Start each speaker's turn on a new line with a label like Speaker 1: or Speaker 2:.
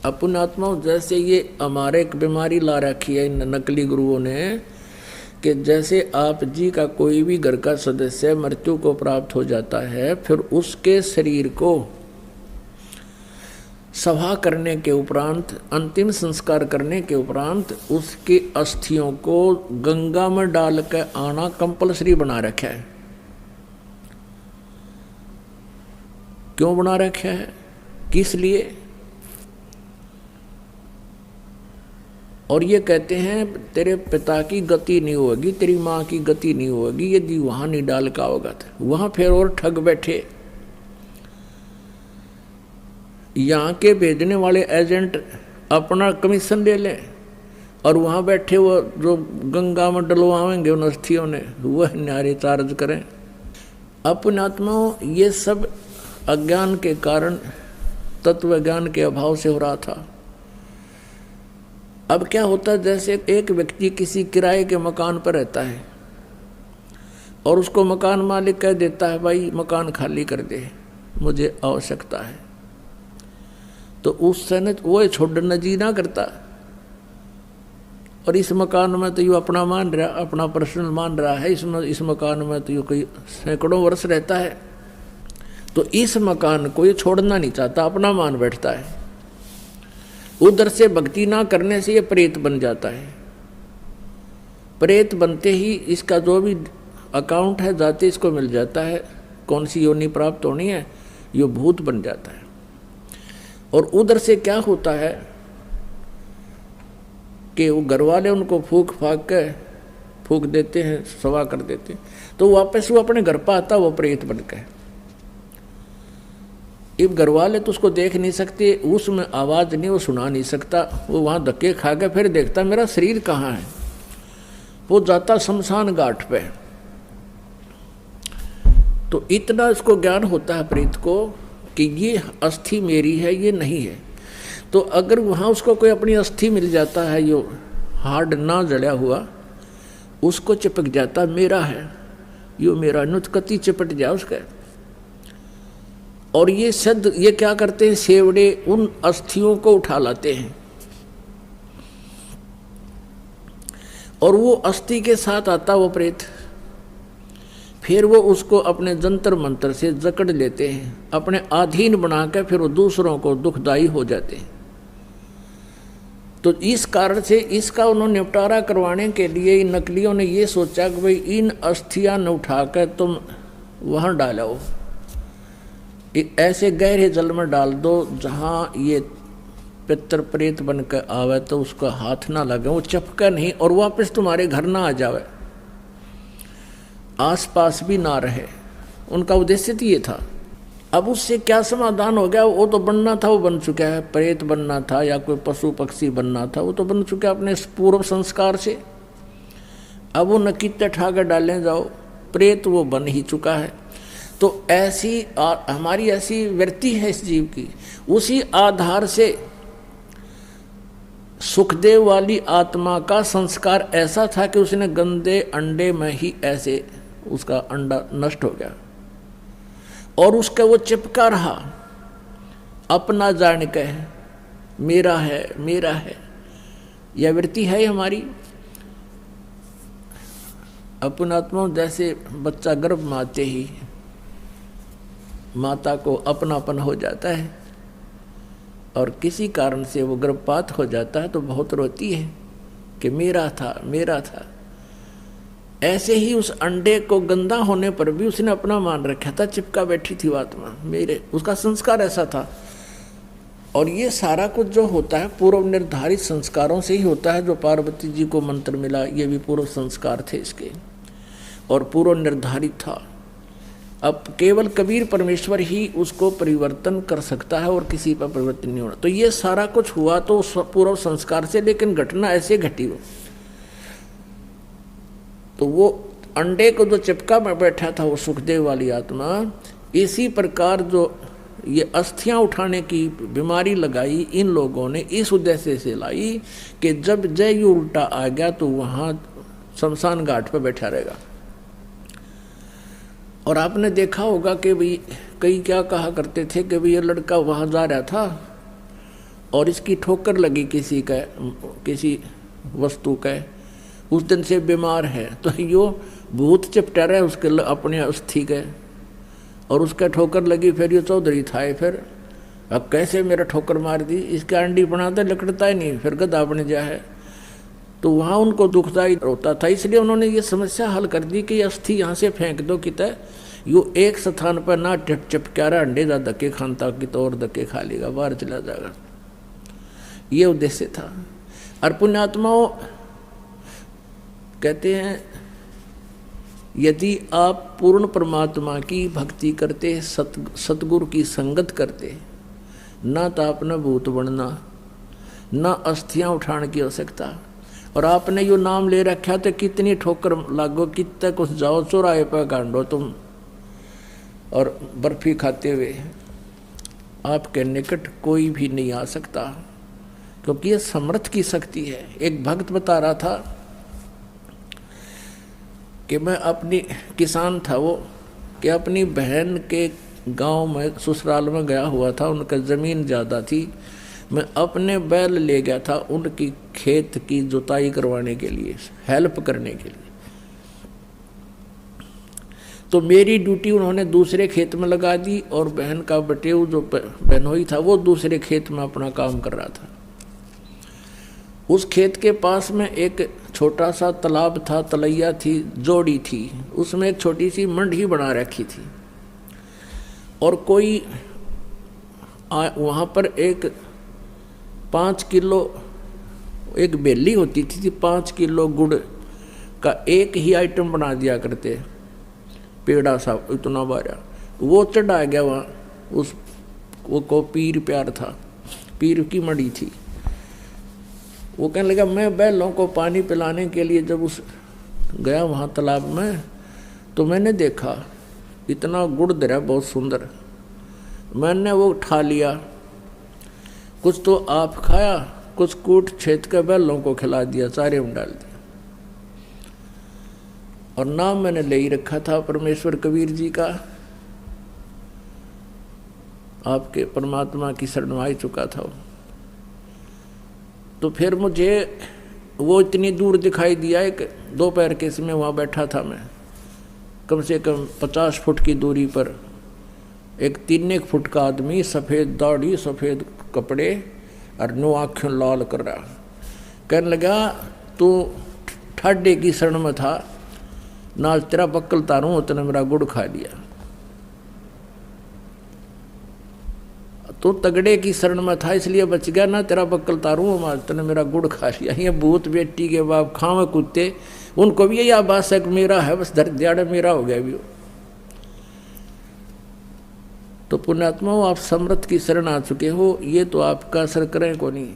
Speaker 1: अपन आत्मा जैसे ये हमारे एक बीमारी ला रखी है इन नकली गुरुओं ने कि जैसे आप जी का कोई भी घर का सदस्य मृत्यु को प्राप्त हो जाता है, फिर उसके शरीर को सभा करने के उपरांत, अंतिम संस्कार करने के उपरांत उसकी अस्थियों को गंगा में डाल कर आना कंपलसरी बना रखा है। क्यों बना रखा है, किस लिए? और ये कहते हैं तेरे पिता की गति नहीं होगी, तेरी माँ की गति नहीं होगी यदि वहां नहीं डाल का होगा। वहां फिर और ठग बैठे। यहाँ के भेजने वाले एजेंट अपना कमीशन ले लें और वहाँ बैठे वो जो गंगा में डलवाएंगे उन अस्थियों ने, वह न्यारे चार्ज करें। अपने आत्माओं, ये सब अज्ञान के कारण, तत्व ज्ञान के अभाव से हो रहा था। अब क्या होता है, जैसे एक व्यक्ति किसी किराए के मकान पर रहता है और उसको मकान मालिक कह देता है भाई मकान खाली कर दे, मुझे आवश्यकता है, तो उस समय वो छोड़ना जी ना करता। और इस मकान में तो यू अपना मान रहा, अपना पर्सनल मान रहा है, इसमें इस मकान में तो यू कई सैकड़ों वर्ष रहता है, तो इस मकान को ये छोड़ना नहीं चाहता, अपना मान बैठता है। उधर से भक्ति ना करने से ये प्रेत बन जाता है। प्रेत बनते ही इसका जो भी अकाउंट है जाते इसको मिल जाता है, कौन सी योनि प्राप्त होनी है, ये भूत बन जाता है। और उधर से क्या होता है कि वो घर वाले उनको फूक देते हैं, सवा कर देते हैं, तो वापस वो अपने घर पर आता, वो प्रेत बन के। अब घर वाले तो उसको देख नहीं सकते, उसमें आवाज़ नहीं, वो सुना नहीं सकता, वो वहाँ धक्के खा के फिर देखता मेरा शरीर कहाँ है। वो जाता शमशान घाट पे। तो इतना इसको ज्ञान होता है प्रेत को कि ये अस्थि मेरी है, ये नहीं है। तो अगर वहाँ उसको कोई अपनी अस्थि मिल जाता है, यो हार्ड ना जड़ा हुआ, उसको चिपक जाता मेरा है, यो मेरा, नुतकती चिपट जाए उसका। और ये सद ये क्या करते हैं, सेवड़े उन अस्थियों को उठा लाते हैं और वो अस्थि के साथ आता वो प्रेत, फिर वो उसको अपने जंतर मंत्र से जकड़ लेते हैं, अपने अधीन बनाकर फिर वो दूसरों को दुखदाई हो जाते हैं। तो इस कारण से इसका उन्होंने निपटारा करवाने के लिए इन नकलियों ने ये सोचा कि भाई इन अस्थियां न उठाकर तुम वहाँ डालो, ऐसे गहरे जल में डाल दो जहाँ ये पितर प्रेत बनकर आवे तो उसका हाथ ना लगे, वो चपका नहीं और वापस तुम्हारे घर ना आ जावे, आसपास भी ना रहे। उनका उद्देश्य तो ये था। अब उससे क्या समाधान हो गया, वो तो बनना था वो बन चुका है, प्रेत बनना था या कोई पशु पक्षी बनना था वो तो बन चुका है अपने पूर्व संस्कार से। अब वो नकीते ठाकर डालने जाओ, प्रेत वो बन ही चुका है। तो ऐसी हमारी ऐसी वृत्ति है इस जीव की। उसी आधार से सुखदेव वाली आत्मा का संस्कार ऐसा था कि उसने गंदे अंडे में ही ऐसे उसका अंडा नष्ट हो गया और उसका वो चिपका रहा, अपना जान के मेरा है मेरा है। यह वृत्ति है हमारी। अपन आत्मा जैसे बच्चा गर्भ में आते ही माता को अपनापन हो जाता है और किसी कारण से वो गर्भपात हो जाता है तो बहुत रोती है कि मेरा था मेरा था। ऐसे ही उस अंडे को गंदा होने पर भी उसने अपना मान रखा था, चिपका बैठी थी आत्मा मेरे, उसका संस्कार ऐसा था। और ये सारा कुछ जो होता है पूर्व निर्धारित संस्कारों से ही होता है। जो पार्वती जी को मंत्र मिला ये भी पूर्व संस्कार थे इसके और पूर्व निर्धारित था। अब केवल कबीर परमेश्वर ही उसको परिवर्तन कर सकता है और किसी पर परिवर्तन नहीं होना। तो ये सारा कुछ हुआ तो पूर्व संस्कार से, लेकिन घटना ऐसे घटी हो तो वो अंडे को जो चिपका में बैठा था वो सुखदेव वाली आत्मा, इसी प्रकार जो ये अस्थियां उठाने की बीमारी लगाई इन लोगों ने इस उद्देश्य से लाई कि जब जय उल्टा आ गया तो वहाँ शमशान घाट पर बैठा रहेगा। और आपने देखा होगा कि भाई कई क्या कहा करते थे कि भाई ये लड़का वहाँ जा रहा था और इसकी ठोकर लगी किसी वस्तु का, उस दिन से बीमार है, तो यो भूत चिपटा रहा है उसके अपने अस्थि के, और उसका ठोकर लगी, फिर ये चौधरी था, फिर अब कैसे मेरा ठोकर मार दी, इसका अंडी बनाता लकड़ता ही नहीं, फिर गधा बन जा है। तो वहाँ उनको दुखदायी होता था, इसलिए उन्होंने ये समस्या हल कर दी कि अस्थि यहाँ से फेंक दो कितने, यो एक स्थान पर ना चपका रहा, अंडे जा धक्के खानता कि तो और धक्के खा लेगा, बाहर चला जाएगा। ये उद्देश्य था। और पुण्यात्माओं कहते हैं यदि आप पूर्ण परमात्मा की भक्ति करते, सतगुरु की संगत करते, ना तो आपने भूत बनना, ना अस्थियां उठाने की आवश्यकता। और आपने यो नाम ले रखा तो कितनी ठोकर लागो, कितने कुछ जाओ चौराहे पर गांडो तुम, और बर्फी खाते हुए आपके निकट कोई भी नहीं आ सकता, क्योंकि ये समर्थ की शक्ति है। एक भक्त बता रहा था कि मैं अपनी किसान था वो, कि अपनी बहन के गांव में ससुराल में गया हुआ था, उनका ज़मीन ज़्यादा थी, मैं अपने बैल ले गया था उनकी खेत की जुताई करवाने के लिए, हेल्प करने के लिए। तो मेरी ड्यूटी उन्होंने दूसरे खेत में लगा दी, और बहन का बटेऊ जो बहनोई था वो दूसरे खेत में अपना काम कर रहा था। उस खेत के पास में एक छोटा सा तालाब था, तलैया थी, जोड़ी थी, उसमें एक छोटी सी मंडी बना रखी थी, और कोई वहाँ पर एक 5 किलो एक बेली होती थी, 5 किलो गुड़ का एक ही आइटम बना दिया करते, पेड़ा सा इतना बारा, वो चढ़ा गया वहाँ, उस वो को पीर प्यार था, पीर की मड़ी थी। वो कहने लगा मैं बैलों को पानी पिलाने के लिए जब उस गया वहाँ तालाब में, तो मैंने देखा इतना गुड़ दरा बहुत सुंदर, मैंने वो उठा लिया, कुछ तो आप खाया, कुछ कूट छेद कर बैलों को खिला दिया, चारे में डाल दिया। और नाम मैंने ले ही रखा था परमेश्वर कबीर जी का, आपके परमात्मा की शरण में आ चुका था। तो फिर मुझे वो इतनी दूर दिखाई दिया, एक दोपहर के समय वहाँ बैठा था मैं, कम से कम 50 फुट की दूरी पर एक 3 फुट का आदमी, सफ़ेद दाढ़ी, सफ़ेद कपड़े और नो आँखें लाल कर रहा, कहने लगा तू ठाडे की शरण में था, नाल तेरा बक्कल तारूं, उतने मेरा गुड़ खा लिया। तो तगड़े की शरण में था इसलिए बच गया, ना तेरा बक्कल तारूं, तने मेरा गुड़ खा लिया। ये भूत बेटी के बाप खावे कुत्ते, उनको भी यही आभास है कि मेरा है, बस दर्द दिहाड़े मेरा हो गया भी। तो पुण्यात्माओं, आप समर्थ की शरण आ चुके हो, ये तो आपका असर करें को नहीं।